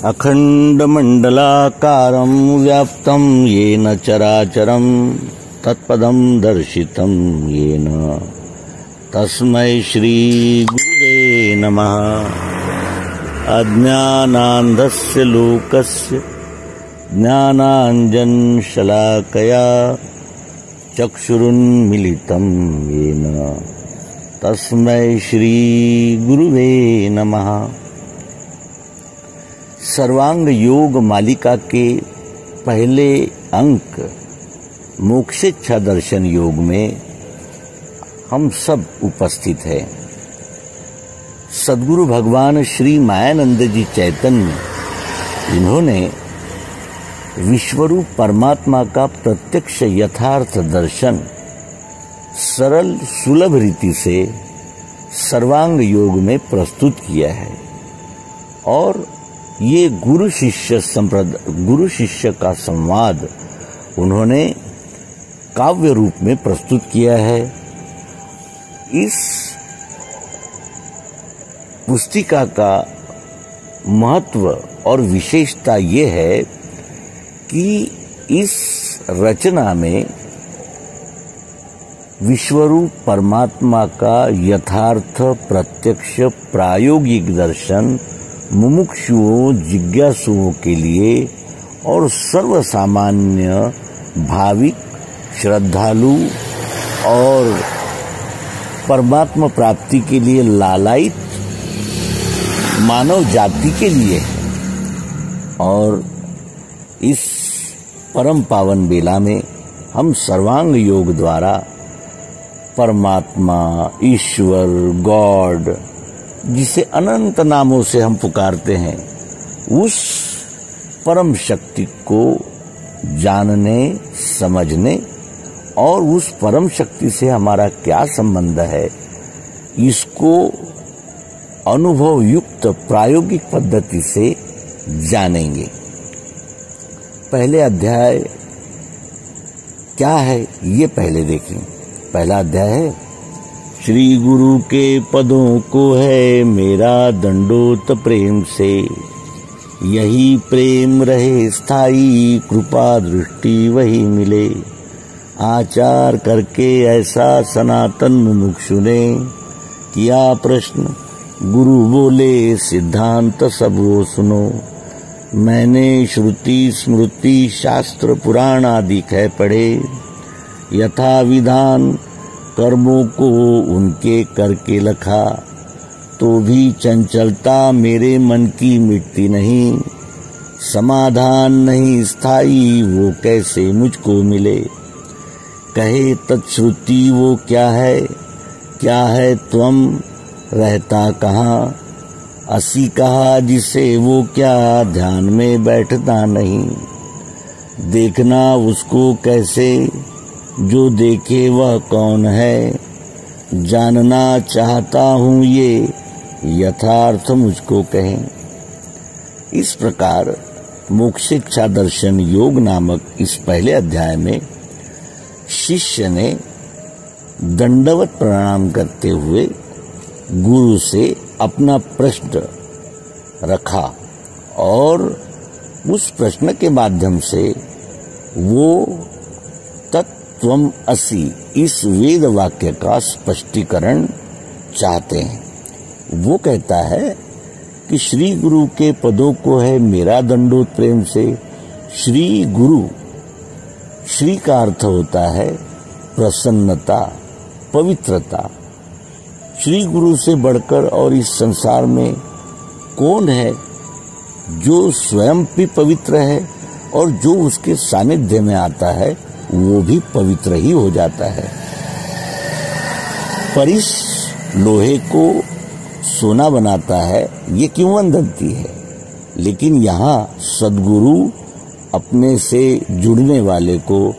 अखण्डमण्डलाकारं व्याप्तं येन चराचरं तत्पदं दर्शितं येन तस्मै श्रीगुरुवे नमः। अज्ञानान्धस्य लोकस्य ज्ञानाञ्जनशलाकया चक्षुरुन्मीलितं येन तस्मै श्रीगुरुवे नमः। सर्वांग योग मालिका के पहले अंक मोक्षेच्छा दर्शन योग में हम सब उपस्थित हैं। सद्गुरु भगवान श्री मायानंद जी चैतन्य, इन्होंने विश्वरूप परमात्मा का प्रत्यक्ष यथार्थ दर्शन सरल सुलभ रीति से सर्वांग योग में प्रस्तुत किया है और ये गुरु शिष्य का संवाद उन्होंने काव्य रूप में प्रस्तुत किया है। इस पुस्तिका का महत्व और विशेषता ये है कि इस रचना में विश्वरूप परमात्मा का यथार्थ प्रत्यक्ष प्रायोगिक दर्शन मुमुक्षुओं जिज्ञासुओं के लिए और सर्वसामान्य भाविक श्रद्धालु और परमात्मा प्राप्ति के लिए लालायित मानव जाति के लिए और इस परम पावन बेला में हम सर्वांग योग द्वारा परमात्मा, ईश्वर, गॉड, जिसे अनंत नामों से हम पुकारते हैं, उस परम शक्ति को जानने, समझने और उस परम शक्ति से हमारा क्या संबंध है, इसको अनुभव युक्त प्रायोगिक पद्धति से जानेंगे। पहले अध्याय क्या है ये पहले देखें। पहला अध्याय है श्री गुरु के पदों को है मेरा दंडोत प्रेम से, यही प्रेम रहे स्थाई, कृपा दृष्टि वही मिले। आचार करके ऐसा सनातन मुमुक्षु ने किया प्रश्न, गुरु बोले सिद्धांत सब वो सुनो। मैंने श्रुति स्मृति शास्त्र पुराण आदि कह पढ़े, यथा विधान कर्मों को उनके करके लखा, तो भी चंचलता मेरे मन की मिटती नहीं। समाधान नहीं स्थाई वो कैसे मुझको मिले। कहे तत्श्रुति वो क्या है त्वम रहता कहाँ। असी कहा जिसे वो क्या ध्यान में बैठता नहीं। देखना उसको कैसे जो देखे वह कौन है। जानना चाहता हूँ ये यथार्थ मुझको कहें। इस प्रकार मोक्षेच्छा दर्शन योग नामक इस पहले अध्याय में शिष्य ने दंडवत प्रणाम करते हुए गुरु से अपना प्रश्न रखा और उस प्रश्न के माध्यम से वो तत्त्वम असि इस वेद वाक्य का स्पष्टीकरण चाहते हैं। वो कहता है कि श्री गुरु के पदों को है मेरा दंडोत प्रेम से। श्री गुरु, श्री का अर्थ होता है प्रसन्नता, पवित्रता। श्री गुरु से बढ़कर और इस संसार में कौन है जो स्वयं भी पवित्र है और जो उसके सानिध्य में आता है वो भी पवित्र ही हो जाता है। पर इस लोहे को सोना बनाता है ये किंवदंती है, लेकिन यहाँ सद्गुरु अपने से जुड़ने वाले को,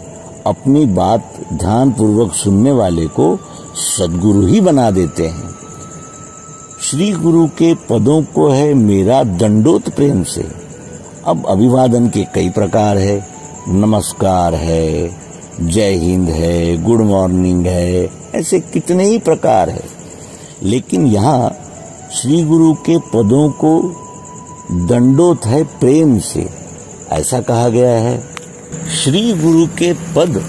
अपनी बात ध्यान पूर्वक सुनने वाले को सद्गुरु ही बना देते हैं। श्री गुरु के पदों को है मेरा दंडोत प्रेम से। अब अभिवादन के कई प्रकार है, नमस्कार है, जय हिंद है, गुड मॉर्निंग है, ऐसे कितने ही प्रकार है। लेकिन यहाँ श्री गुरु के पदों को दंडोत है प्रेम से, ऐसा कहा गया है। श्री गुरु के पद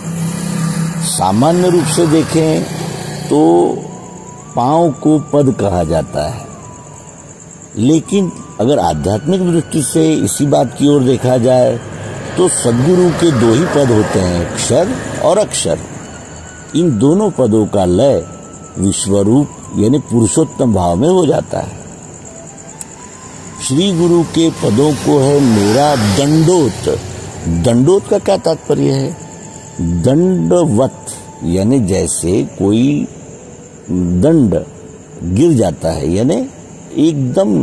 सामान्य रूप से देखें तो पांव को पद कहा जाता है, लेकिन अगर आध्यात्मिक दृष्टि से इसी बात की ओर देखा जाए तो सद्गुरु के दो ही पद होते हैं, क्षर और अक्षर। इन दोनों पदों का लय विश्वरूप यानी पुरुषोत्तम भाव में हो जाता है। श्री गुरु के पदों को है मेरा दंडोत। दंडोत का क्या तात्पर्य है? दंडवत यानी जैसे कोई दंड गिर जाता है, यानी एकदम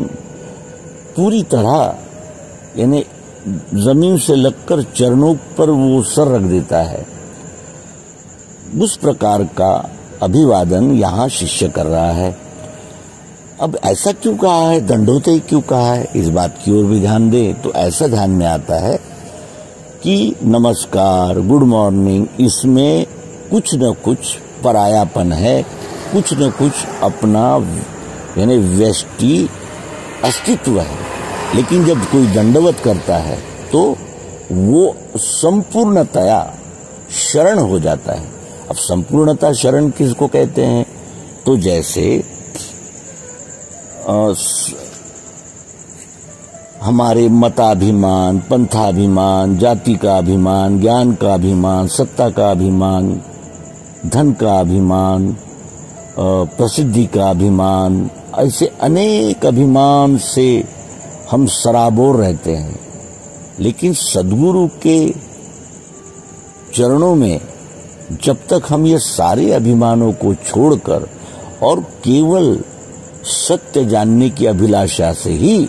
पूरी तरह यानी जमीन से लगकर चरणों पर वो सर रख देता है, उस प्रकार का अभिवादन यहाँ शिष्य कर रहा है। अब ऐसा क्यों कहा है, दंडोते क्यों कहा है, इस बात की ओर भी ध्यान दें तो ऐसा ध्यान में आता है कि नमस्कार, गुड मॉर्निंग, इसमें कुछ न कुछ परायापन है, कुछ न कुछ अपना यानी व्यष्टि अस्तित्व है। लेकिन जब कोई दंडवत करता है तो वो संपूर्णतया शरण हो जाता है। अब संपूर्णता शरण किसको कहते हैं? तो जैसे हमारे मताभिमान, पंथाभिमान, जाति का अभिमान, ज्ञान का अभिमान, सत्ता का अभिमान, धन का अभिमान, प्रसिद्धि का अभिमान, ऐसे अनेक अभिमान से हम सराबोर रहते हैं। लेकिन सद्गुरु के चरणों में जब तक हम ये सारे अभिमानों को छोड़कर और केवल सत्य जानने की अभिलाषा से ही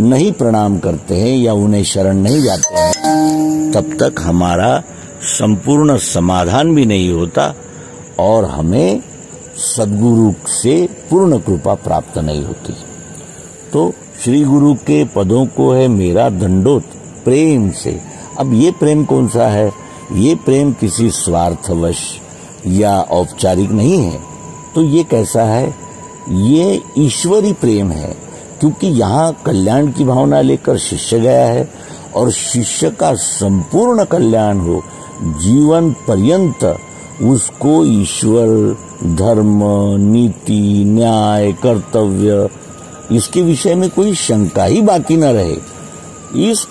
नहीं प्रणाम करते हैं या उन्हें शरण नहीं जाते हैं, तब तक हमारा संपूर्ण समाधान भी नहीं होता और हमें सद्गुरु से पूर्ण कृपा प्राप्त नहीं होती। तो श्री गुरु के पदों को है मेरा दंडोत प्रेम से। अब ये प्रेम कौन सा है? ये प्रेम किसी स्वार्थवश या औपचारिक नहीं है। तो ये कैसा है? ये ईश्वरी प्रेम है, क्योंकि यहाँ कल्याण की भावना लेकर शिष्य गया है और शिष्य का संपूर्ण कल्याण हो, जीवन पर्यंत उसको ईश्वर, धर्म, नीति, न्याय, कर्तव्य, इसके विषय में कोई शंका ही बाकी न रहे, इस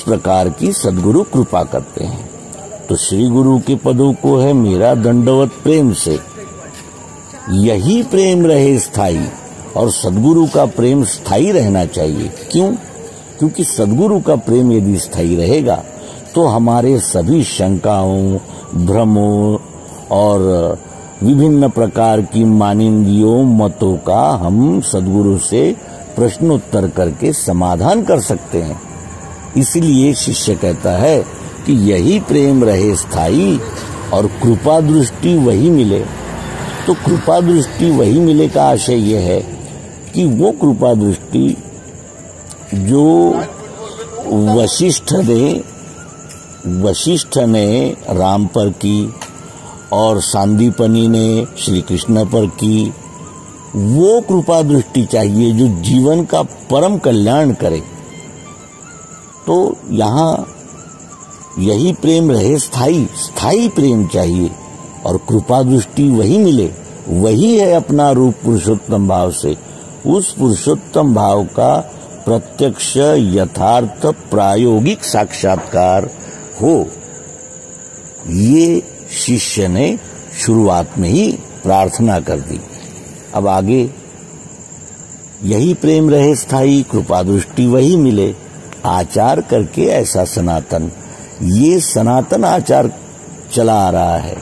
प्रकार की सद्गुरु कृपा करते हैं। तो श्री गुरु के पदों को है मेरा दंडवत प्रेम से। यही प्रेम रहे स्थायी, और सद्गुरु का प्रेम स्थायी रहना चाहिए। क्यों? क्योंकि सद्गुरु का प्रेम यदि स्थायी रहेगा तो हमारे सभी शंकाओं, भ्रमों और विभिन्न प्रकार की मानिंदियों, मतों का हम सद्गुरु से प्रश्नोत्तर करके समाधान कर सकते हैं। इसलिए शिष्य कहता है कि यही प्रेम रहे स्थायी और कृपा दृष्टि वही मिले। तो कृपा दृष्टि वही मिले का आशय यह है कि वो कृपा दृष्टि जो वशिष्ठ ने राम पर की और सांदीपनी ने श्री कृष्ण पर की, वो कृपा दृष्टि चाहिए जो जीवन का परम कल्याण करे। तो यहाँ यही प्रेम रहे स्थायी प्रेम चाहिए और कृपा दृष्टि वही मिले, वही है अपना रूप पुरुषोत्तम भाव से। उस पुरुषोत्तम भाव का प्रत्यक्ष यथार्थ प्रायोगिक साक्षात्कार हो, ये शिष्य ने शुरुआत में ही प्रार्थना कर दी। अब आगे यही प्रेम रहे स्थायी, कृपा दृष्टि वही मिले, आचार करके ऐसा सनातन। ये सनातन आचार चला आ रहा है।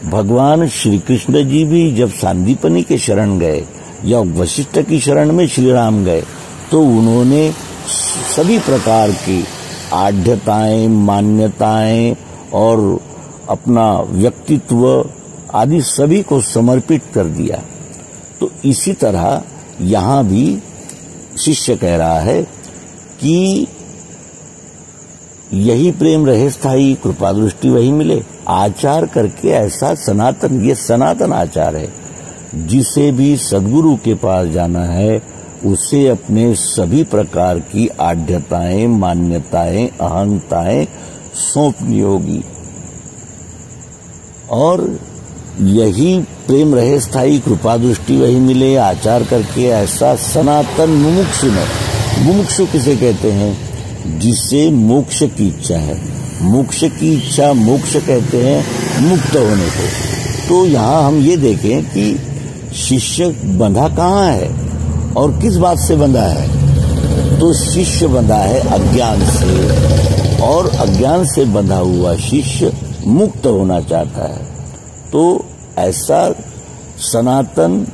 भगवान श्री कृष्ण जी भी जब सांदीपनी के शरण गए या वशिष्ठ की शरण में श्री राम गए तो उन्होंने सभी प्रकार की आढ़्यताएं, मान्यताएं और अपना व्यक्तित्व आदि सभी को समर्पित कर दिया। तो इसी तरह यहाँ भी शिष्य कह रहा है कि यही प्रेम रहे स्थायी, कृपा दृष्टि वही मिले, आचार करके ऐसा सनातन। ये सनातन आचार है। जिसे भी सद्गुरु के पास जाना है उसे अपने सभी प्रकार की आढ्यताएं, मान्यताएं, अहंताएं सौंपनी होगी। और यही प्रेम रहे स्थायी, कृपा दृष्टि वही मिले, आचार करके ऐसा सनातन मुमुक्षु में। मुमुक्षु किसे कहते हैं? जिसे मोक्ष की इच्छा है। मोक्ष की इच्छा, मोक्ष कहते हैं मुक्त होने को। तो यहाँ हम ये देखें कि शिष्य बंधा कहाँ है और किस बात से बंधा है? तो शिष्य बंधा है अज्ञान से, और अज्ञान से बंधा हुआ शिष्य मुक्त होना चाहता है। तो ऐसा सनातन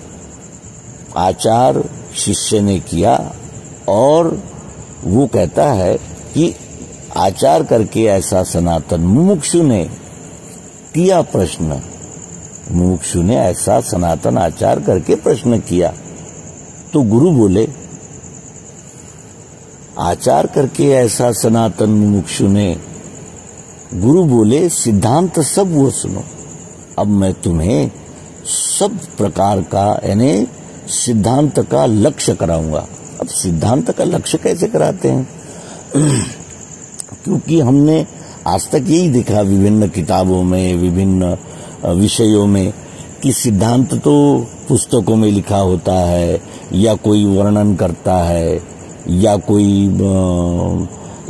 आचार शिष्य ने किया, और वो कहता है कि आचार करके ऐसा सनातन मुमुक्षु ने किया प्रश्न। मुमुक्षु ने ऐसा सनातन आचार करके प्रश्न किया। तो गुरु बोले, आचार करके ऐसा सनातन मुमुक्षु ने, गुरु बोले सिद्धांत सब वो सुनो। अब मैं तुम्हें सब प्रकार का यानी सिद्धांत का लक्ष्य कराऊंगा। अब सिद्धांत का लक्ष्य कैसे कराते हैं? क्योंकि हमने आज तक यही देखा विभिन्न किताबों में, विभिन्न विषयों में, कि सिद्धांत तो पुस्तकों में लिखा होता है, या कोई वर्णन करता है, या कोई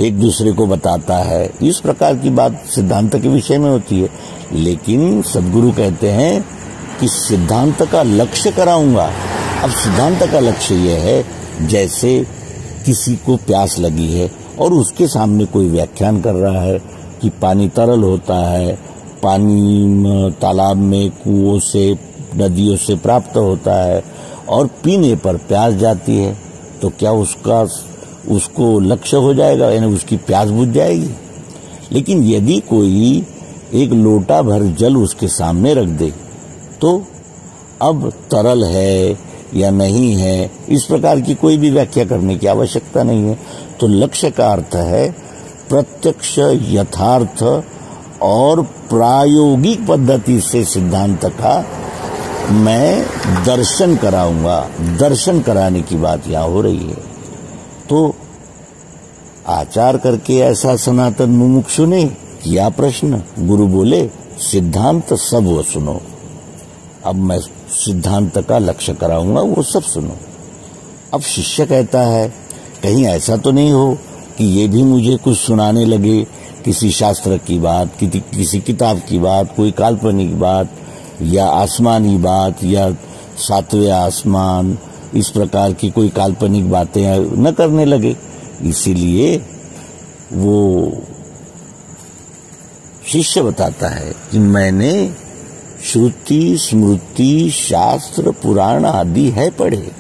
एक दूसरे को बताता है। इस प्रकार की बात सिद्धांत के विषय में होती है। लेकिन सद्गुरु कहते हैं कि सिद्धांत का लक्ष्य कराऊंगा। अब सिद्धांत का लक्ष्य यह है, जैसे किसी को प्यास लगी है और उसके सामने कोई व्याख्यान कर रहा है कि पानी तरल होता है, पानी तालाब में, कुओं से, नदियों से प्राप्त होता है, और पीने पर प्यास जाती है, तो क्या उसको लक्ष्य हो जाएगा, यानी उसकी प्यास बुझ जाएगी? लेकिन यदि कोई एक लोटा भर जल उसके सामने रख दे, तो अब तरल है या नहीं है, इस प्रकार की कोई भी व्याख्या करने की आवश्यकता नहीं है। तो लक्ष्य का अर्थ है प्रत्यक्ष, यथार्थ और प्रायोगिक पद्धति से सिद्धांत का मैं दर्शन कराऊंगा। दर्शन कराने की बात यहाँ हो रही है। तो आचार करके ऐसा सनातन मुमुक्षु ने किया प्रश्न। गुरु बोले सिद्धांत सब वो सुनो। अब मैं सिद्धांत का लक्ष्य कराऊंगा, वो सब सुनो। अब शिष्य कहता है, कहीं ऐसा तो नहीं हो कि ये भी मुझे कुछ सुनाने लगे, किसी शास्त्र की बात, किसी किताब की बात, कोई काल्पनिक बात, या आसमानी बात, या सातवें आसमान, इस प्रकार की कोई काल्पनिक बातें न करने लगे। इसीलिए वो शिष्य बताता है कि मैंने श्रुति, स्मृति, शास्त्र, पुराण आदि है पढ़े।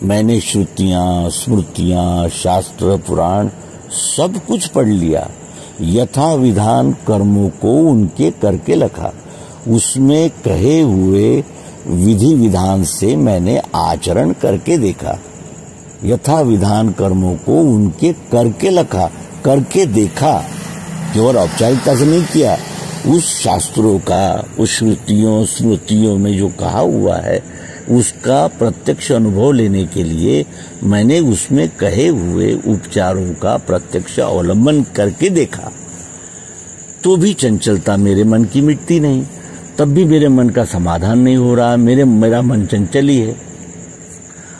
मैंने श्रुतियां, स्मृतियां, शास्त्र, पुराण सब कुछ पढ़ लिया। यथा विधान कर्मों को उनके करके रखा। उसमें कहे हुए विधि विधान से मैंने आचरण करके देखा। यथा विधान कर्मों को उनके करके रखा, करके देखा, केवल औपचारिकता से नहीं किया। उस शास्त्रों का, उस श्रुतियों, स्मृतियों में जो कहा हुआ है, उसका प्रत्यक्ष अनुभव लेने के लिए मैंने उसमें कहे हुए उपचारों का प्रत्यक्ष अवलंबन करके देखा। तो भी चंचलता मेरे मन की मिटती नहीं, तब भी मेरे मन का समाधान नहीं हो रहा। मेरा मन चंचल ही है।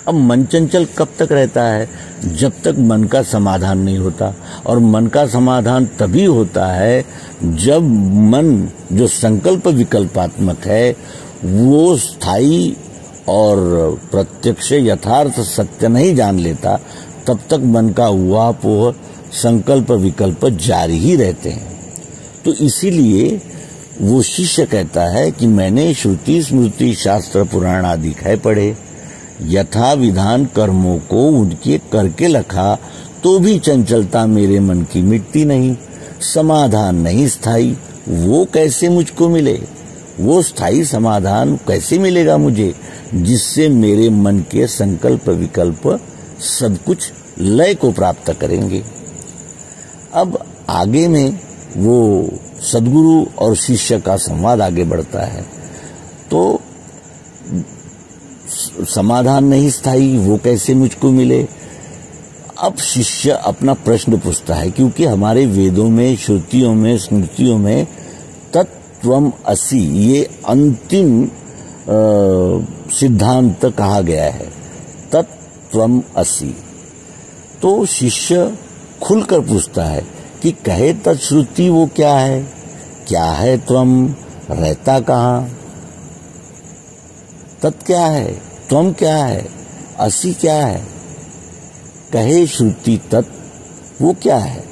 अब मन चंचल कब तक रहता है? जब तक मन का समाधान नहीं होता। और मन का समाधान तभी होता है जब मन जो संकल्प विकल्पात्मक है वो स्थायी और प्रत्यक्ष यथार्थ सत्य नहीं जान लेता। तब तक मन का ऊहापोह, संकल्प विकल्प जारी ही रहते हैं। तो इसीलिए वो शिष्य कहता है कि मैंने श्रुति, स्मृति, शास्त्र, पुराण आदि है पढ़े। यथा विधान कर्मों को उनके करके रखा, तो भी चंचलता मेरे मन की मिटती नहीं। समाधान नहीं स्थायी, वो कैसे मुझको मिले? वो स्थायी समाधान कैसे मिलेगा मुझे, जिससे मेरे मन के संकल्प विकल्प सब कुछ लय को प्राप्त करेंगे। अब आगे में वो सद्गुरु और शिष्य का संवाद आगे बढ़ता है। तो समाधान नहीं स्थायी, वो कैसे मुझको मिले। अब शिष्य अपना प्रश्न पूछता है, क्योंकि हमारे वेदों में, श्रुतियों में, स्मृतियों में तत्त्वम असि ये अंतिम सिद्धांत कहा गया है, तत्त्वम असि। तो शिष्य खुलकर पूछता है कि कहे तत्श्रुति वो क्या है, क्या है त्वम, रहता कहाँ, तत् क्या है, त्वम क्या है, असि क्या है। कहे श्रुति तत् वो क्या है,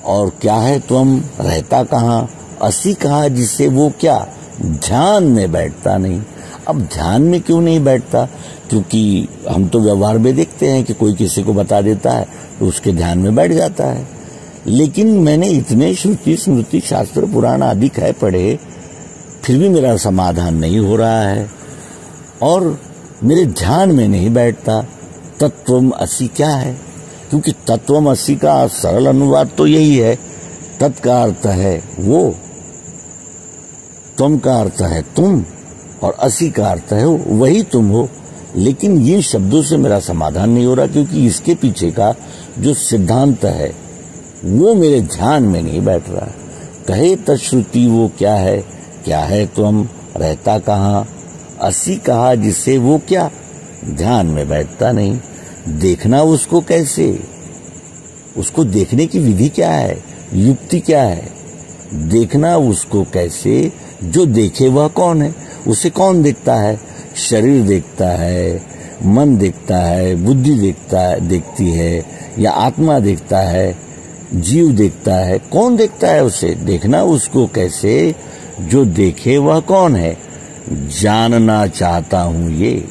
और क्या है त्वम, रहता कहाँ, असि कहा जिससे वो क्या, ध्यान में बैठता नहीं। अब ध्यान में क्यों नहीं बैठता, क्योंकि हम तो व्यवहार में देखते हैं कि कोई किसी को बता देता है तो उसके ध्यान में बैठ जाता है। लेकिन मैंने इतने श्रुति स्मृति शास्त्र पुराण आदि कह पढ़े, फिर भी मेरा समाधान नहीं हो रहा है और मेरे ध्यान में नहीं बैठता। तत्वम असि क्या है, क्योंकि तत्वम असि का सरल अनुवाद तो यही है, तत् का अर्थ है वो, त्वम का अर्थ है तुम, और असि का अर्थ है वही तुम हो। लेकिन ये शब्दों से मेरा समाधान नहीं हो रहा, क्योंकि इसके पीछे का जो सिद्धांत है वो मेरे ध्यान में नहीं बैठ रहा। कहे तत्श्रुति वो क्या है त्वम, रहता कहाँ, असि कहा जिससे वो क्या, ध्यान में बैठता नहीं। देखना उसको कैसे, उसको देखने की विधि क्या है, युक्ति क्या है। देखना उसको कैसे, जो देखे वह कौन है, उसे कौन देखता है, शरीर देखता है, मन देखता है, बुद्धि देखती है, या आत्मा देखता है, जीव देखता है, कौन देखता है उसे। देखना उसको कैसे, जो देखे वह कौन है, जानना चाहता हूं ये।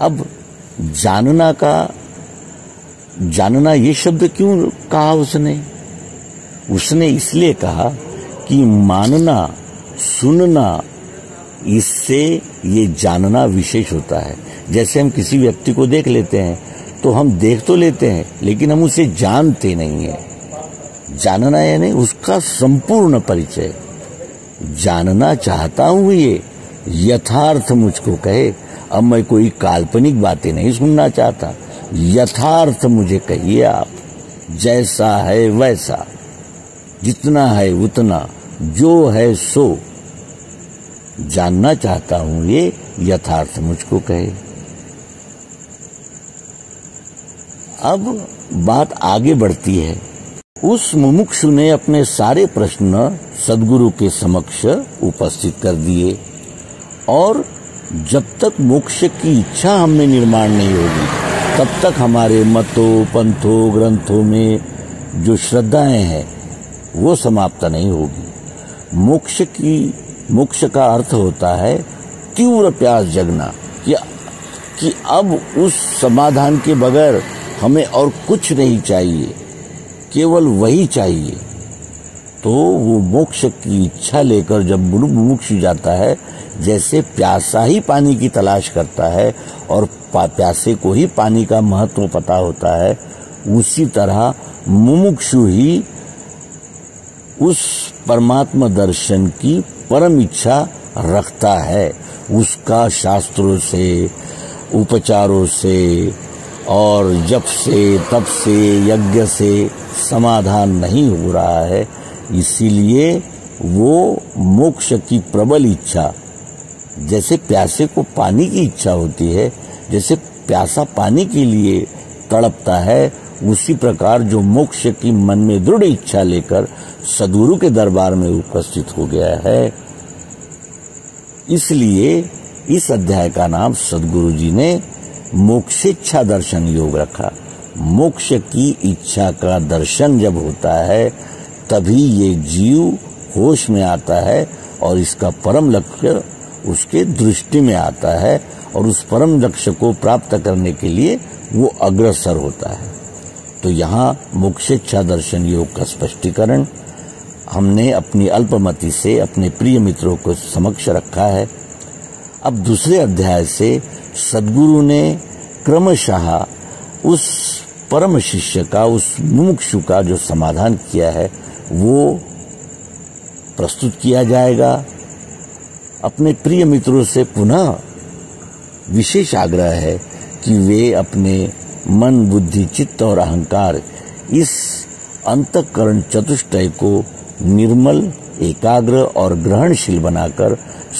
अब जानना ये शब्द क्यों कहा उसने इसलिए कहा कि मानना, सुनना, इससे ये जानना विशेष होता है। जैसे हम किसी व्यक्ति को देख लेते हैं तो हम देख तो लेते हैं, लेकिन हम उसे जानते नहीं है। जानना यानी उसका संपूर्ण परिचय। जानना चाहता हूं ये यथार्थ मुझको कहे। अब मैं कोई काल्पनिक बातें नहीं सुनना चाहता, यथार्थ मुझे कहिए आप, जैसा है वैसा, जितना है उतना, जो है सो। जानना चाहता हूं ये यथार्थ मुझको कहे। अब बात आगे बढ़ती है। उस मुमुक्षु ने अपने सारे प्रश्न सद्गुरु के समक्ष उपस्थित कर दिए, और जब तक मोक्ष की इच्छा हमें निर्माण नहीं होगी तब तक हमारे मतों, पंथों, ग्रंथों में जो श्रद्धाएं हैं वो समाप्त नहीं होगी। मोक्ष का अर्थ होता है तीव्र प्यास जगना, कि अब उस समाधान के बगैर हमें और कुछ नहीं चाहिए, केवल वही चाहिए। तो वो मोक्ष की इच्छा लेकर जब मुमुक्षु जाता है, जैसे प्यासा ही पानी की तलाश करता है और प्यासे को ही पानी का महत्व पता होता है, उसी तरह मुमुक्षु ही उस परमात्मा दर्शन की परम इच्छा रखता है। उसका शास्त्रों से, उपचारों से और जप से, तप से, यज्ञ से समाधान नहीं हो रहा है। इसीलिए वो मोक्ष की प्रबल इच्छा, जैसे प्यासे को पानी की इच्छा होती है, जैसे प्यासा पानी के लिए तड़पता है, उसी प्रकार जो मोक्ष की मन में दृढ़ इच्छा लेकर सद्गुरु के दरबार में उपस्थित हो गया है। इसलिए इस अध्याय का नाम सद्गुरु जी ने मोक्षेच्छा दर्शन योग रखा। मोक्ष की इच्छा का दर्शन जब होता है तभी ये जीव होश में आता है और इसका परम लक्ष्य उसके दृष्टि में आता है, और उस परम लक्ष्य को प्राप्त करने के लिए वो अग्रसर होता है। तो यहाँ मोक्षेच्छा दर्शन योग का स्पष्टीकरण हमने अपनी अल्पमति से अपने प्रिय मित्रों को समक्ष रखा है। अब दूसरे अध्याय से सद्गुरु ने क्रमशः उस परम शिष्य का, उस मुमुक्षु का जो समाधान किया है वो प्रस्तुत किया जाएगा। अपने प्रिय मित्रों से पुनः विशेष आग्रह है कि वे अपने मन, बुद्धि, चित्त और अहंकार इस अंतःकरण चतुष्टय को निर्मल, एकाग्र और ग्रहणशील बनाकर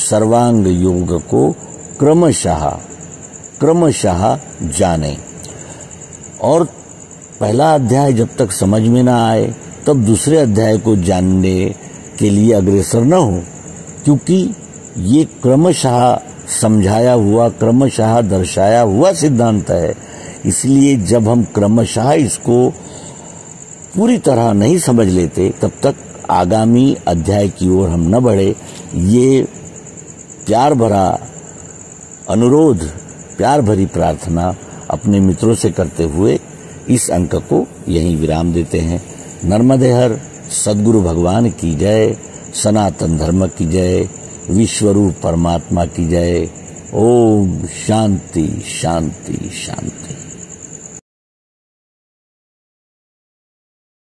सर्वांग योग को क्रमशः जाने। और पहला अध्याय जब तक समझ में ना आए तब दूसरे अध्याय को जानने के लिए अग्रसर न हो, क्योंकि ये क्रमशः समझाया हुआ, क्रमशः दर्शाया हुआ सिद्धांत है। इसलिए जब हम क्रमशः इसको पूरी तरह नहीं समझ लेते तब तक आगामी अध्याय की ओर हम न बढ़े। ये प्यार भरा अनुरोध, प्यार भरी प्रार्थना अपने मित्रों से करते हुए इस अंक को यहीं विराम देते हैं। नर्मदे हर सद्गुरु भगवान की जय, सनातन धर्म की जय, विश्वरूप परमात्मा की जय। ओम शांति शांति शांति।